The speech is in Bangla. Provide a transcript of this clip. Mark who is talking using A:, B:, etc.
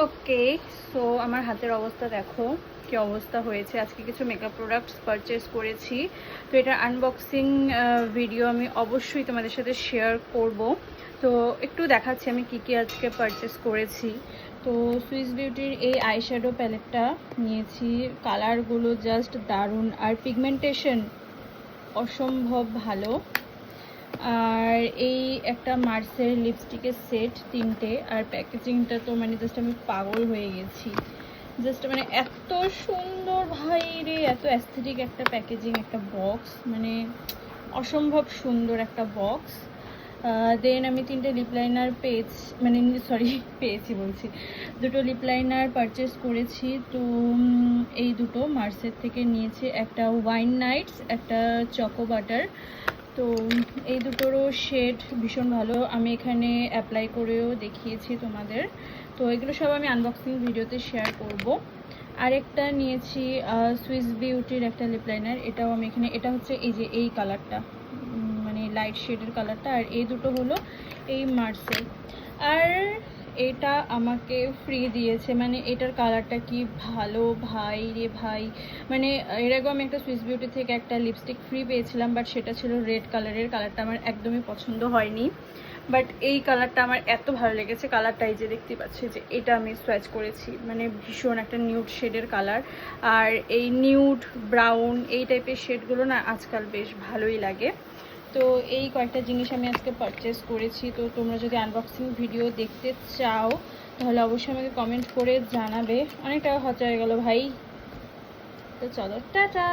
A: ওকে, সো আমার হাতের অবস্থা দেখো কি অবস্থা হয়েছে। আজকে কিছু মেকআপ প্রোডাক্টস পারচেস করেছি, তো এটার আনবক্সিং ভিডিও আমি অবশ্যই তোমাদের সাথে শেয়ার করব। তো একটু দেখাচ্ছি আমি কি কি আজকে পারচেস করেছি। তো সুইস বিউটির এই আইশ্যাডো প্যালেটটা নিয়েছি, কালারগুলো জাস্ট দারুণ আর পিগমেন্টেশন অসম্ভব ভালো। আর এই একটা মার্সের লিপস্টিকের সেট 3টে, আর প্যাকেজিংটা তো মানে জাস্ট আমি পাগল হয়ে গেছি। জাস্ট মানে এত সুন্দর ভাই রে, এত অ্যাস্থেটিক একটা প্যাকেজিং, একটা বক্স, মানে অসম্ভব সুন্দর একটা বক্স। দেন আমি 3টে লিপ লাইনার পেয়েছি বলছি, 2টো লিপ লাইনার পারচেস করেছি। তো এই দুটো মার্সের থেকে নিয়েছি, একটা ওয়াইন নাইটস, একটা চকো বাটার। তো এই দুটোরও শেড ভীষণ ভালো, আমি এখানে অ্যাপ্লাই করেও দেখিয়েছি তোমাদের। তো এগুলো সব আমি আনবক্সিং ভিডিওতে শেয়ার করব। আরেকটা নিয়েছি সুইস বিউটির একটা লিপ লাইনার, এটাও আমি এখানে, এটা হচ্ছে এই যে এই কালারটা, মানে লাইট শেডের কালারটা। আর এই দুটো হলো এই মার্সেল। আর এটা আমাকে ফ্রি দিয়েছে, মানে এটার কালারটা কি ভালো ভাই রে ভাই। মানে এর আগেও আমি একটা সুইস বিউটি থেকে একটা লিপস্টিক ফ্রি পেয়েছিলাম, বাট সেটা ছিল রেড কালারের। কালারটা আমার একদমই পছন্দ হয়নি, বাট এই কালারটা আমার এত ভালো লেগেছে। কালারটা এই যে দেখতে পাচ্ছি যে এটা আমি সোয়াচ করেছি, মানে ভীষণ একটা নিউড শেডের কালার। আর এই নিউড ব্রাউন এই টাইপের শেডগুলো না আজকাল বেশ ভালোই লাগে। তো এই কয়েকটা জিনিস আমি আজকে পারচেস করেছি। তো তোমরা যদি আনবক্সিং ভিডিও দেখতে চাও তাহলে অবশ্যই আমাকে কমেন্ট করে জানাবে। অনেক টাকা খরচা হয়ে গেল ভাই। তো চলো, টাটা।